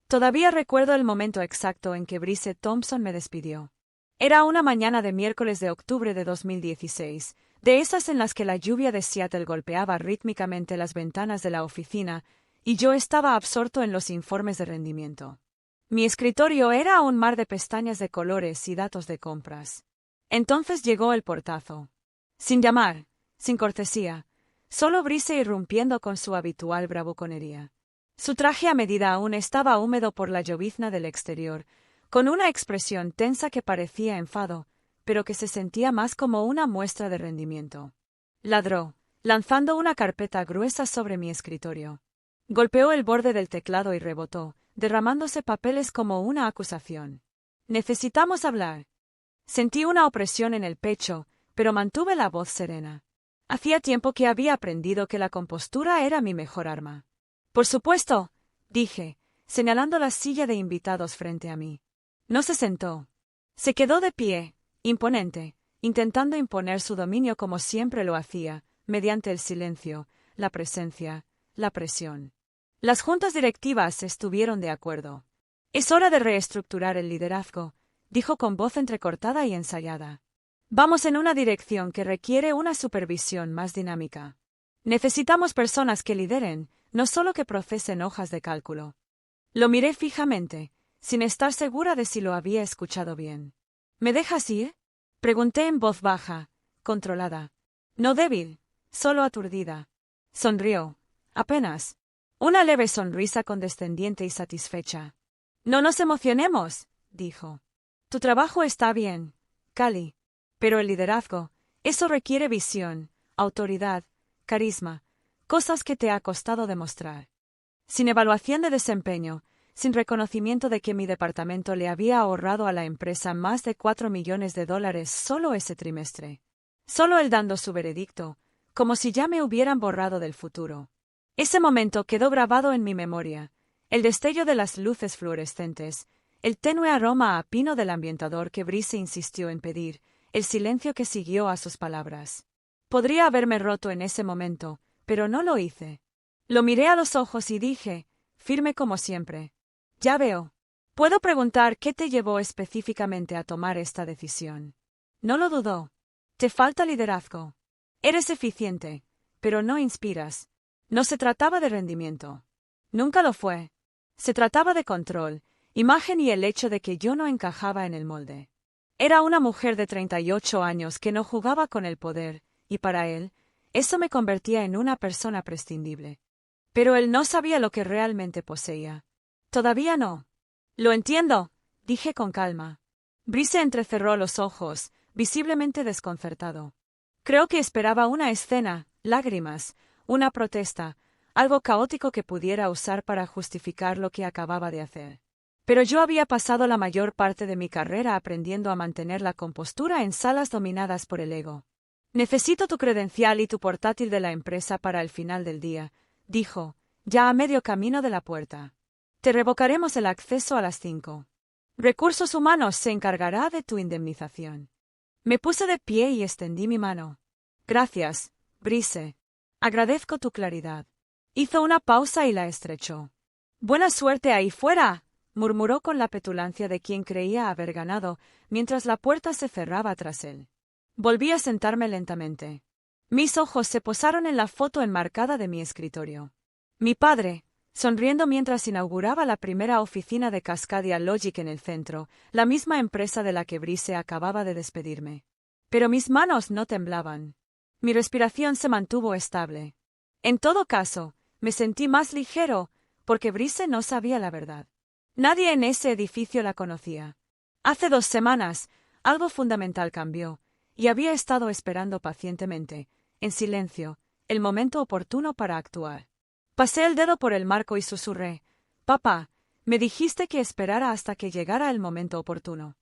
Todavía recuerdo el momento exacto en que Brice Thompson me despidió. Era una mañana de miércoles de octubre de 2016, de esas en las que la lluvia de Seattle golpeaba rítmicamente las ventanas de la oficina, y yo estaba absorto en los informes de rendimiento. Mi escritorio era un mar de pestañas de colores y datos de compras. Entonces llegó el portazo. Sin llamar, sin cortesía, solo Brice irrumpiendo con su habitual bravuconería. Su traje a medida aún estaba húmedo por la llovizna del exterior, con una expresión tensa que parecía enfado, pero que se sentía más como una muestra de rendimiento. Ladró, lanzando una carpeta gruesa sobre mi escritorio. Golpeó el borde del teclado y rebotó, derramándose papeles como una acusación. «Necesitamos hablar». Sentí una opresión en el pecho, pero mantuve la voz serena. Hacía tiempo que había aprendido que la compostura era mi mejor arma. «Por supuesto», dije, señalando la silla de invitados frente a mí. No se sentó. Se quedó de pie, imponente, intentando imponer su dominio como siempre lo hacía, mediante el silencio, la presencia, la presión. Las juntas directivas estuvieron de acuerdo. «Es hora de reestructurar el liderazgo», dijo con voz entrecortada y ensayada. «Vamos en una dirección que requiere una supervisión más dinámica. Necesitamos personas que lideren, no solo que procesen hojas de cálculo». Lo miré fijamente, sin estar segura de si lo había escuchado bien. «¿Me dejas ir?», pregunté en voz baja, controlada. No débil, solo aturdida. Sonrió. Apenas. Una leve sonrisa condescendiente y satisfecha. «No nos emocionemos», dijo. «Tu trabajo está bien, Cali. Pero el liderazgo, eso requiere visión, autoridad, carisma, cosas que te ha costado demostrar. Sin evaluación de desempeño, sin reconocimiento de que mi departamento le había ahorrado a la empresa más de $4 millones solo ese trimestre. Solo él dando su veredicto, como si ya me hubieran borrado del futuro. Ese momento quedó grabado en mi memoria, el destello de las luces fluorescentes, el tenue aroma a pino del ambientador que Brice insistió en pedir, el silencio que siguió a sus palabras. Podría haberme roto en ese momento, pero no lo hice. Lo miré a los ojos y dije, firme como siempre. «Ya veo. ¿Puedo preguntar qué te llevó específicamente a tomar esta decisión?» No lo dudó. «Te falta liderazgo. Eres eficiente, pero no inspiras». No se trataba de rendimiento. Nunca lo fue. Se trataba de control, imagen y el hecho de que yo no encajaba en el molde. Era una mujer de 38 años que no jugaba con el poder, y para él, eso me convertía en una persona prescindible. Pero él no sabía lo que realmente poseía. Todavía no. «Lo entiendo», dije con calma. Brice entrecerró los ojos, visiblemente desconcertado. Creo que esperaba una escena, lágrimas, una protesta, algo caótico que pudiera usar para justificar lo que acababa de hacer. Pero yo había pasado la mayor parte de mi carrera aprendiendo a mantener la compostura en salas dominadas por el ego. «Necesito tu credencial y tu portátil de la empresa para el final del día», dijo, ya a medio camino de la puerta. «Te revocaremos el acceso a las 5. Recursos Humanos se encargará de tu indemnización». Me puse de pie y extendí mi mano. «Gracias, Brice. Agradezco tu claridad». Hizo una pausa y la estrechó. «Buena suerte ahí fuera», murmuró con la petulancia de quien creía haber ganado, mientras la puerta se cerraba tras él. Volví a sentarme lentamente. Mis ojos se posaron en la foto enmarcada de mi escritorio. Mi padre, sonriendo mientras inauguraba la primera oficina de Cascadia Logic en el centro, la misma empresa de la que Brice acababa de despedirme. Pero mis manos no temblaban. Mi respiración se mantuvo estable. En todo caso, me sentí más ligero, porque Brice no sabía la verdad. Nadie en ese edificio la conocía. Hace 2 semanas, algo fundamental cambió, y había estado esperando pacientemente, en silencio, el momento oportuno para actuar. Pasé el dedo por el marco y susurré, «Papá, me dijiste que esperara hasta que llegara el momento oportuno».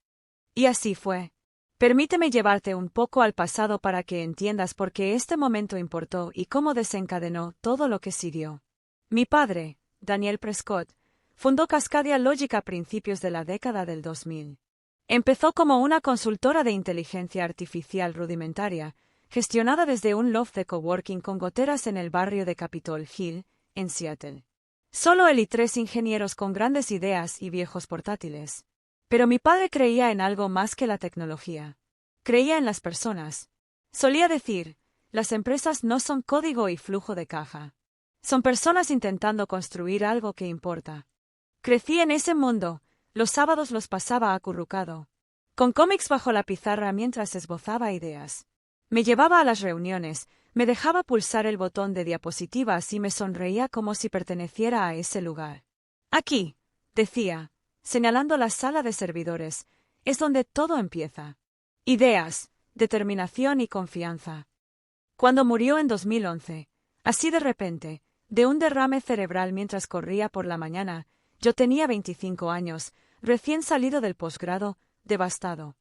Y así fue. Permíteme llevarte un poco al pasado para que entiendas por qué este momento importó y cómo desencadenó todo lo que siguió. Mi padre, Daniel Prescott, fundó Cascadia Logic a principios de la década del 2000. Empezó como una consultora de inteligencia artificial rudimentaria, gestionada desde un loft de coworking con goteras en el barrio de Capitol Hill, en Seattle. Solo él y 3 ingenieros con grandes ideas y viejos portátiles. Pero mi padre creía en algo más que la tecnología. Creía en las personas. Solía decir, las empresas no son código y flujo de caja. Son personas intentando construir algo que importa. Crecí en ese mundo, los sábados los pasaba acurrucado, con cómics bajo la pizarra mientras esbozaba ideas. Me llevaba a las reuniones, me dejaba pulsar el botón de diapositivas y me sonreía como si perteneciera a ese lugar. Aquí, decía, señalando la sala de servidores, es donde todo empieza. Ideas, determinación y confianza. Cuando murió en 2011, así de repente, de un derrame cerebral mientras corría por la mañana, yo tenía 25 años, recién salido del posgrado, devastado.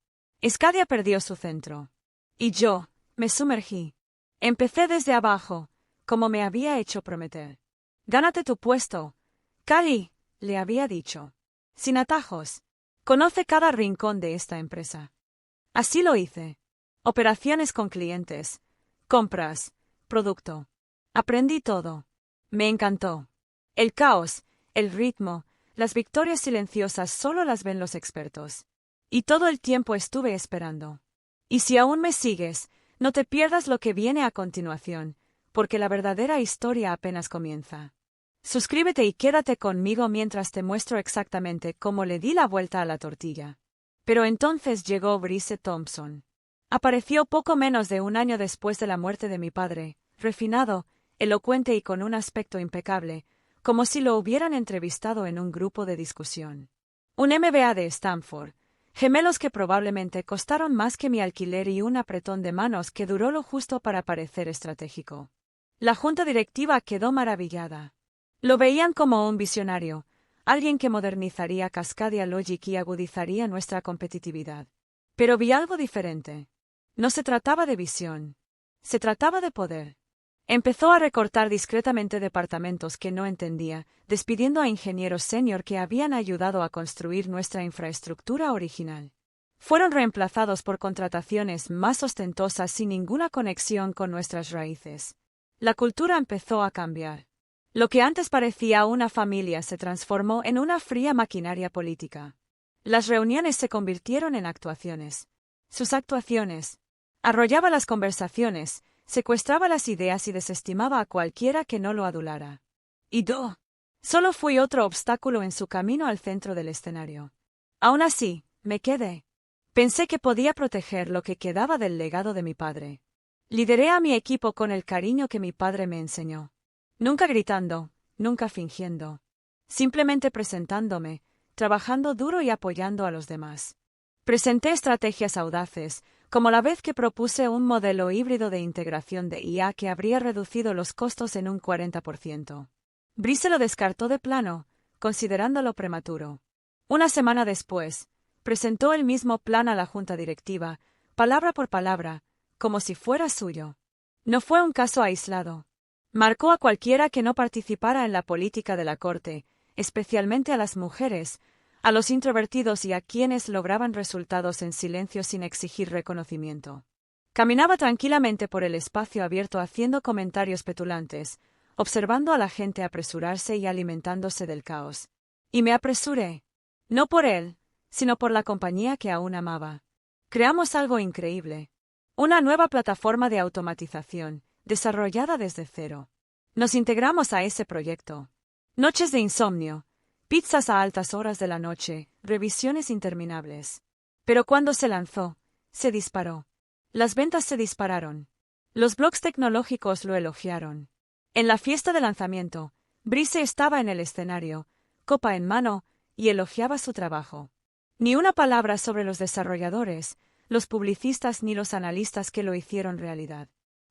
Scadia perdió su centro. Y yo, me sumergí. Empecé desde abajo, como me había hecho prometer. Gánate tu puesto, Cali, le había dicho. Sin atajos. Conoce cada rincón de esta empresa. Así lo hice. Operaciones con clientes, compras, producto. Aprendí todo. Me encantó. El caos, el ritmo, las victorias silenciosas solo las ven los expertos. Y todo el tiempo estuve esperando. Y si aún me sigues, no te pierdas lo que viene a continuación, porque la verdadera historia apenas comienza. Suscríbete y quédate conmigo mientras te muestro exactamente cómo le di la vuelta a la tortilla. Pero entonces llegó Brice Thompson. Apareció poco menos de un año después de la muerte de mi padre, refinado, elocuente y con un aspecto impecable, como si lo hubieran entrevistado en un grupo de discusión. Un MBA de Stanford, gemelos que probablemente costaron más que mi alquiler y un apretón de manos que duró lo justo para parecer estratégico. La junta directiva quedó maravillada. Lo veían como un visionario, alguien que modernizaría Cascadia Logic y agudizaría nuestra competitividad. Pero vi algo diferente. No se trataba de visión. Se trataba de poder. Empezó a recortar discretamente departamentos que no entendía, despidiendo a ingenieros senior que habían ayudado a construir nuestra infraestructura original. Fueron reemplazados por contrataciones más ostentosas sin ninguna conexión con nuestras raíces. La cultura empezó a cambiar. Lo que antes parecía una familia se transformó en una fría maquinaria política. Las reuniones se convirtieron en actuaciones. Sus actuaciones. Arrollaba las conversaciones, secuestraba las ideas y desestimaba a cualquiera que no lo adulara. Y yo. Solo fui otro obstáculo en su camino al centro del escenario. Aún así, me quedé. Pensé que podía proteger lo que quedaba del legado de mi padre. Lideré a mi equipo con el cariño que mi padre me enseñó. Nunca gritando, nunca fingiendo. Simplemente presentándome, trabajando duro y apoyando a los demás. Presenté estrategias audaces, como la vez que propuse un modelo híbrido de integración de IA que habría reducido los costos en un 40%. Brice lo descartó de plano, considerándolo prematuro. Una semana después, presentó el mismo plan a la junta directiva, palabra por palabra, como si fuera suyo. No fue un caso aislado. Marcó a cualquiera que no participara en la política de la corte, especialmente a las mujeres, a los introvertidos y a quienes lograban resultados en silencio sin exigir reconocimiento. Caminaba tranquilamente por el espacio abierto haciendo comentarios petulantes, observando a la gente apresurarse y alimentándose del caos. Y me apresuré. No por él, sino por la compañía que aún amaba. Creamos algo increíble. Una nueva plataforma de automatización, desarrollada desde cero. Nos integramos a ese proyecto. Noches de insomnio, pizzas a altas horas de la noche, revisiones interminables. Pero cuando se lanzó, se disparó. Las ventas se dispararon. Los blogs tecnológicos lo elogiaron. En la fiesta de lanzamiento, Brice estaba en el escenario, copa en mano, y elogiaba su trabajo. Ni una palabra sobre los desarrolladores, los publicistas ni los analistas que lo hicieron realidad.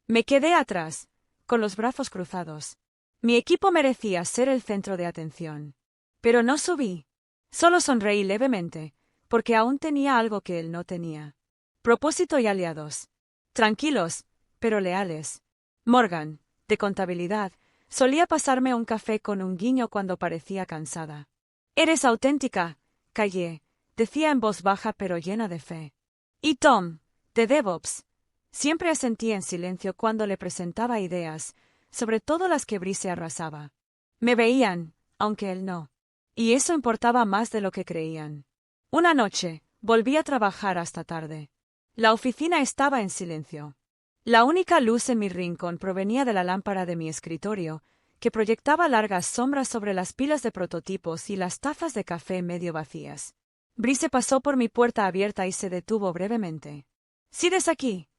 Me quedé atrás, con los brazos cruzados. Mi equipo merecía ser el centro de atención. Pero no subí. Solo sonreí levemente, porque aún tenía algo que él no tenía. Propósito y aliados. Tranquilos, pero leales. Morgan, de contabilidad, solía pasarme un café con un guiño cuando parecía cansada. Eres auténtica, Calle, decía en voz baja pero llena de fe. Y Tom, de DevOps. Siempre asentía en silencio cuando le presentaba ideas, sobre todo las que Brice arrasaba. Me veían, aunque él no. Y eso importaba más de lo que creían. Una noche, volví a trabajar hasta tarde. La oficina estaba en silencio. La única luz en mi rincón provenía de la lámpara de mi escritorio, que proyectaba largas sombras sobre las pilas de prototipos y las tazas de café medio vacías. Brice pasó por mi puerta abierta y se detuvo brevemente. —¿Sigues aquí?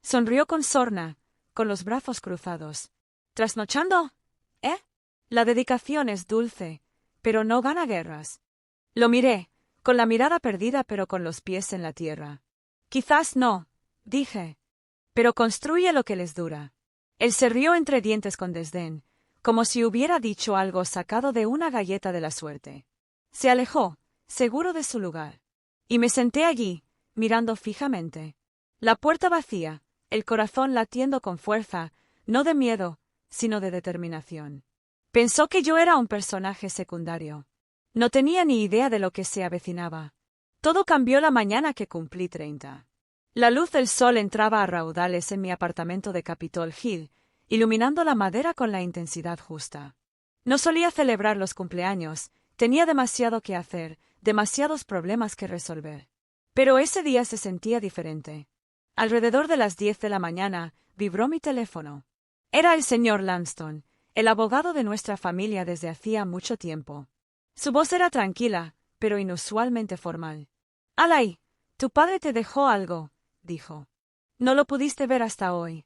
Sonrió con sorna, con los brazos cruzados. —¿Trasnochando? ¿Eh? La dedicación es dulce, pero no gana guerras. Lo miré, con la mirada perdida pero con los pies en la tierra. —Quizás no —dije—, pero construye lo que les dura. Él se rió entre dientes con desdén, como si hubiera dicho algo sacado de una galleta de la suerte. Se alejó, seguro de su lugar. Y me senté allí, mirando fijamente. La puerta vacía, el corazón latiendo con fuerza, no de miedo, sino de determinación. Pensó que yo era un personaje secundario. No tenía ni idea de lo que se avecinaba. Todo cambió la mañana que cumplí 30. La luz del sol entraba a raudales en mi apartamento de Capitol Hill, iluminando la madera con la intensidad justa. No solía celebrar los cumpleaños, tenía demasiado que hacer, demasiados problemas que resolver. Pero ese día se sentía diferente. Alrededor de las 10 de la mañana, vibró mi teléfono. Era el señor Lanston, el abogado de nuestra familia desde hacía mucho tiempo. Su voz era tranquila, pero inusualmente formal. —Alay, tu padre te dejó algo —dijo—. No lo pudiste ver hasta hoy.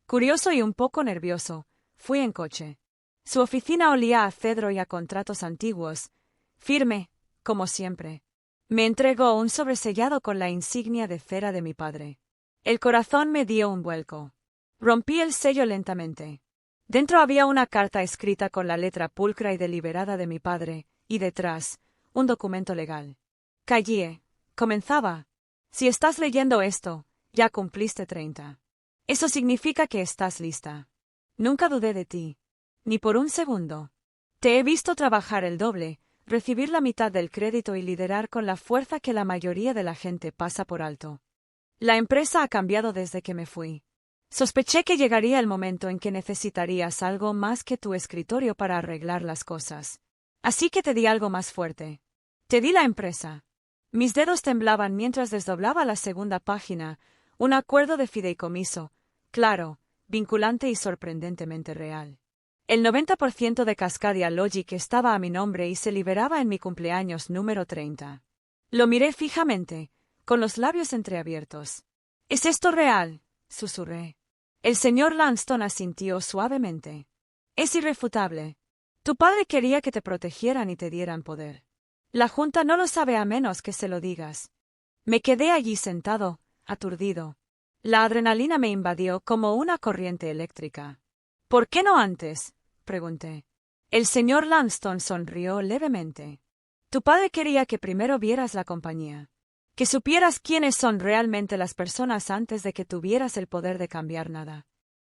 Curioso y un poco nervioso, fui en coche. Su oficina olía a cedro y a contratos antiguos, firme, como siempre. Me entregó un sobresellado con la insignia de cera de mi padre. El corazón me dio un vuelco. Rompí el sello lentamente. Dentro había una carta escrita con la letra pulcra y deliberada de mi padre, y detrás, un documento legal. Callie, comenzaba. Si estás leyendo esto, ya cumpliste 30. Eso significa que estás lista. Nunca dudé de ti. Ni por un segundo. Te he visto trabajar el doble, recibir la mitad del crédito y liderar con la fuerza que la mayoría de la gente pasa por alto. La empresa ha cambiado desde que me fui. Sospeché que llegaría el momento en que necesitarías algo más que tu escritorio para arreglar las cosas. Así que te di algo más fuerte. Te di la empresa. Mis dedos temblaban mientras desdoblaba la segunda página, un acuerdo de fideicomiso, claro, vinculante y sorprendentemente real. El 90% de Cascadia Logic estaba a mi nombre y se liberaba en mi cumpleaños número 30. Lo miré fijamente, con los labios entreabiertos. —¿Es esto real? —susurré. El señor Lanston asintió suavemente. —Es irrefutable. Tu padre quería que te protegieran y te dieran poder. La Junta no lo sabe a menos que se lo digas. Me quedé allí sentado, aturdido. La adrenalina me invadió como una corriente eléctrica. —¿Por qué no antes? —pregunté. El señor Lanston sonrió levemente. Tu padre quería que primero vieras la compañía. Que supieras quiénes son realmente las personas antes de que tuvieras el poder de cambiar nada.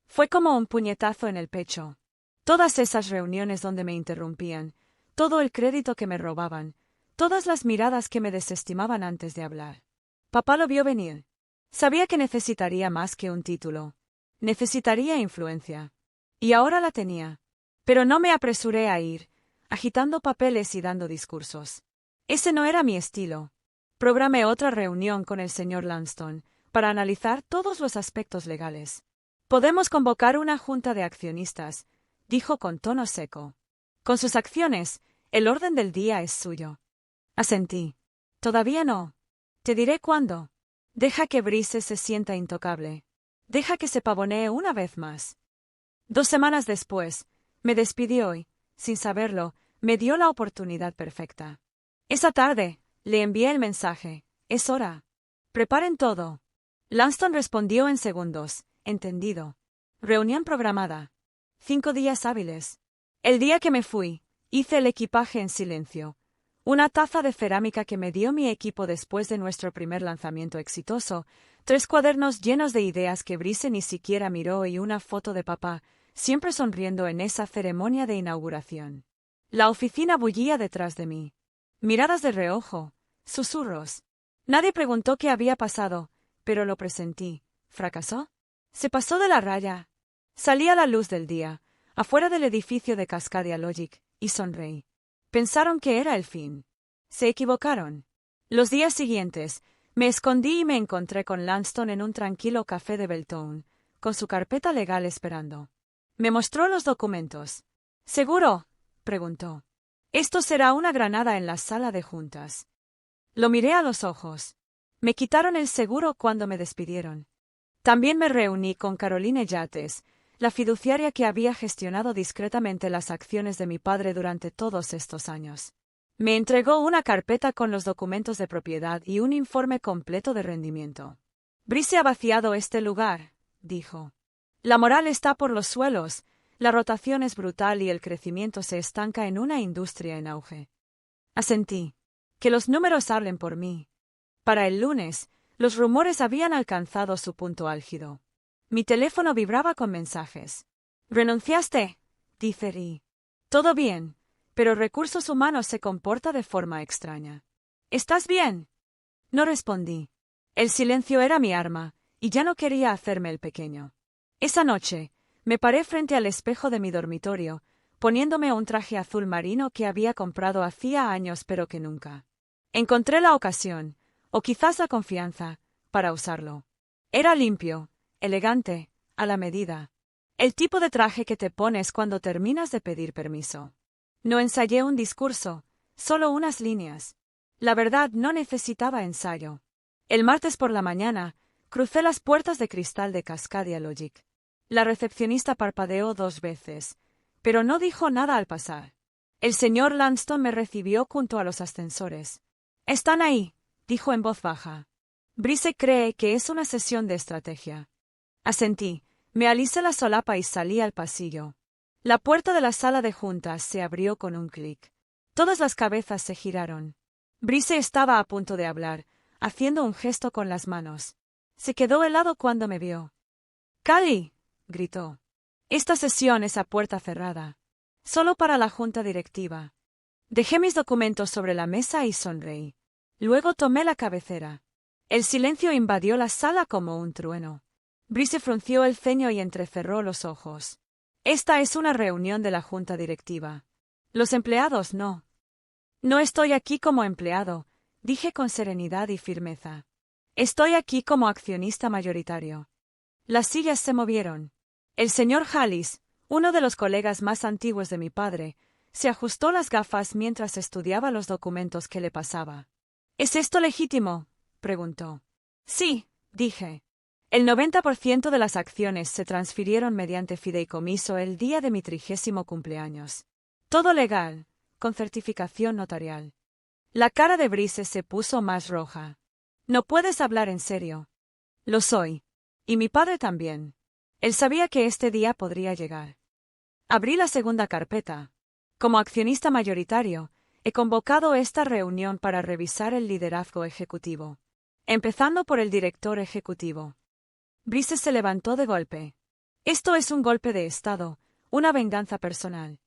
Fue como un puñetazo en el pecho. Todas esas reuniones donde me interrumpían, todo el crédito que me robaban, todas las miradas que me desestimaban antes de hablar. Papá lo vio venir. Sabía que necesitaría más que un título. Necesitaría influencia. Y ahora la tenía. Pero no me apresuré a ir, agitando papeles y dando discursos. Ese no era mi estilo. Programé otra reunión con el señor Lanston, para analizar todos los aspectos legales. Podemos convocar una junta de accionistas, dijo con tono seco. Con sus acciones, el orden del día es suyo. Asentí. Todavía no. Te diré cuándo. Deja que Brice se sienta intocable. Deja que se pavonee una vez más. 2 semanas después, me despidió y, sin saberlo, me dio la oportunidad perfecta. Esa tarde, le envié el mensaje. Es hora. Preparen todo. Lanston respondió en segundos. Entendido. Reunión programada. 5 días hábiles. El día que me fui, hice el equipaje en silencio. Una taza de cerámica que me dio mi equipo después de nuestro primer lanzamiento exitoso, 3 cuadernos llenos de ideas que Brice ni siquiera miró y una foto de papá, siempre sonriendo en esa ceremonia de inauguración. La oficina bullía detrás de mí. Miradas de reojo, susurros. Nadie preguntó qué había pasado, pero lo presentí. ¿Fracasó? Se pasó de la raya. Salí a la luz del día, afuera del edificio de Cascadia Logic, y sonreí. Pensaron que era el fin. Se equivocaron. Los días siguientes, me escondí y me encontré con Lanston en un tranquilo café de Beltone, con su carpeta legal esperando. Me mostró los documentos. ¿Seguro?, preguntó. Esto será una granada en la sala de juntas. Lo miré a los ojos. Me quitaron el seguro cuando me despidieron. También me reuní con Caroline Yates, la fiduciaria que había gestionado discretamente las acciones de mi padre durante todos estos años. Me entregó una carpeta con los documentos de propiedad y un informe completo de rendimiento. Brice ha vaciado este lugar, dijo. La moral está por los suelos, la rotación es brutal y el crecimiento se estanca en una industria en auge. Asentí. Que los números hablen por mí. Para el lunes, los rumores habían alcanzado su punto álgido. Mi teléfono vibraba con mensajes. ¿Renunciaste?, diferí. Todo bien, pero Recursos Humanos se comporta de forma extraña. ¿Estás bien? No respondí. El silencio era mi arma, y ya no quería hacerme el pequeño. Esa noche, me paré frente al espejo de mi dormitorio, poniéndome un traje azul marino que había comprado hacía años pero que nunca encontré la ocasión, o quizás la confianza, para usarlo. Era limpio, elegante, a la medida. El tipo de traje que te pones cuando terminas de pedir permiso. No ensayé un discurso, solo unas líneas. La verdad no necesitaba ensayo. El martes por la mañana, crucé las puertas de cristal de Cascadia Logic. La recepcionista parpadeó 2 veces, pero no dijo nada al pasar. El señor Lanston me recibió junto a los ascensores. «Están ahí», dijo en voz baja. Brice cree que es una sesión de estrategia. Asentí, me alisé la solapa y salí al pasillo. La puerta de la sala de juntas se abrió con un clic. Todas las cabezas se giraron. Brice estaba a punto de hablar, haciendo un gesto con las manos. Se quedó helado cuando me vio. «¡Cali!», gritó. «Esta sesión es a puerta cerrada. Solo para la junta directiva». Dejé mis documentos sobre la mesa y sonreí. Luego tomé la cabecera. El silencio invadió la sala como un trueno. Brice frunció el ceño y entrecerró los ojos. «Esta es una reunión de la junta directiva. Los empleados no». «No estoy aquí como empleado», dije con serenidad y firmeza. «Estoy aquí como accionista mayoritario». Las sillas se movieron. El señor Hallis, uno de los colegas más antiguos de mi padre, se ajustó las gafas mientras estudiaba los documentos que le pasaba. «¿Es esto legítimo?», preguntó. «Sí», dije. El 90% de las acciones se transfirieron mediante fideicomiso el día de mi 30º cumpleaños. Todo legal, con certificación notarial. La cara de Brice se puso más roja. «No puedes hablar en serio». «Lo soy. Y mi padre también. Él sabía que este día podría llegar». Abrí la segunda carpeta. Como accionista mayoritario, he convocado esta reunión para revisar el liderazgo ejecutivo. Empezando por el director ejecutivo. Brice se levantó de golpe. «Esto es un golpe de estado, una venganza personal».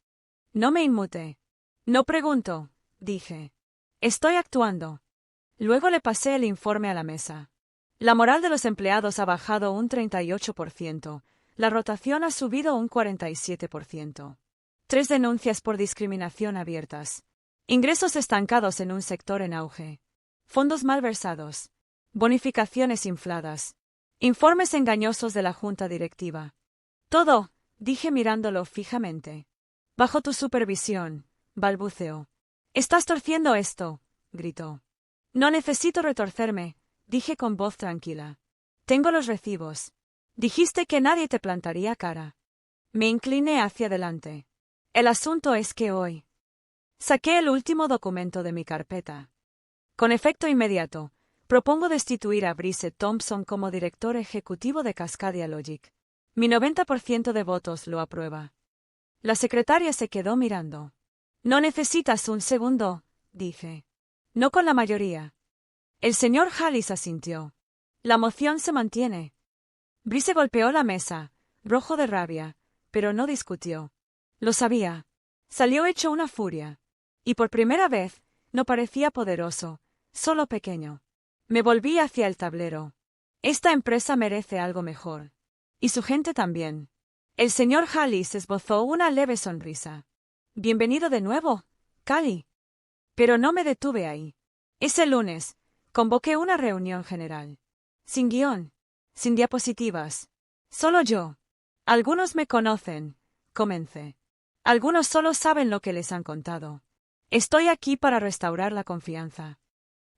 No me inmuté. «No pregunto», dije. «Estoy actuando». Luego le pasé el informe a la mesa. La moral de los empleados ha bajado un 38%, la rotación ha subido un 47%. 3 denuncias por discriminación abiertas. Ingresos estancados en un sector en auge. Fondos malversados. Bonificaciones infladas. Informes engañosos de la junta directiva. «Todo», dije mirándolo fijamente. «Bajo tu supervisión», balbuceó. «Estás torciendo esto», gritó. «No necesito retorcerme», dije con voz tranquila. «Tengo los recibos. Dijiste que nadie te plantaría cara». Me incliné hacia adelante. «El asunto es que hoy». Saqué el último documento de mi carpeta. «Con efecto inmediato, propongo destituir a Brice Thompson como director ejecutivo de Cascadia Logic. Mi 90% de votos lo aprueba». La secretaria se quedó mirando. «No necesitas un segundo», dije. «No con la mayoría». El señor Hallis asintió. «La moción se mantiene». Brice golpeó la mesa, rojo de rabia, pero no discutió. Lo sabía. Salió hecho una furia. Y por primera vez, no parecía poderoso, solo pequeño. Me volví hacia el tablero. Esta empresa merece algo mejor. Y su gente también. El señor Hallis esbozó una leve sonrisa. Bienvenido de nuevo, Cali. Pero no me detuve ahí. Ese lunes, convoqué una reunión general. Sin guión, sin diapositivas. Solo yo. Algunos me conocen, comencé. Algunos solo saben lo que les han contado. Estoy aquí para restaurar la confianza.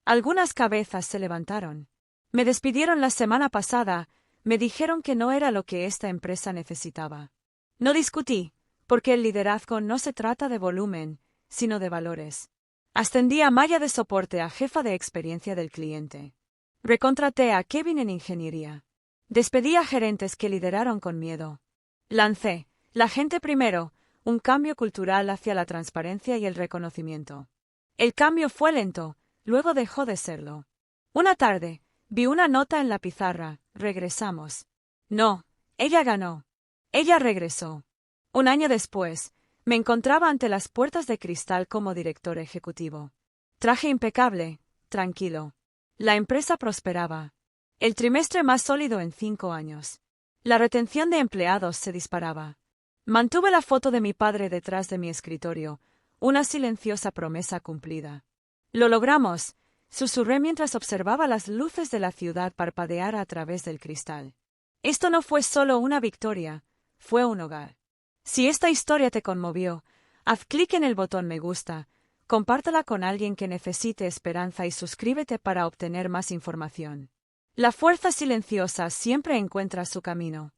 Algunas cabezas se levantaron. Me despidieron la semana pasada, me dijeron que no era lo que esta empresa necesitaba. No discutí, porque el liderazgo no se trata de volumen, sino de valores. Ascendí a malla de soporte a jefa de experiencia del cliente. Recontraté a Kevin en ingeniería. Despedí a gerentes que lideraron con miedo. Lancé, la gente primero, un cambio cultural hacia la transparencia y el reconocimiento. El cambio fue lento, luego dejó de serlo. Una tarde, vi una nota en la pizarra, regresamos. No, ella ganó. Ella regresó. Un año después, me encontraba ante las puertas de cristal como director ejecutivo. Traje impecable, tranquilo. La empresa prosperaba. El trimestre más sólido en 5 años. La retención de empleados se disparaba. Mantuve la foto de mi padre detrás de mi escritorio, una silenciosa promesa cumplida. Lo logramos, susurré mientras observaba las luces de la ciudad parpadear a través del cristal. Esto no fue solo una victoria, fue un hogar. Si esta historia te conmovió, haz clic en el botón me gusta, compártela con alguien que necesite esperanza y suscríbete para obtener más información. La fuerza silenciosa siempre encuentra su camino.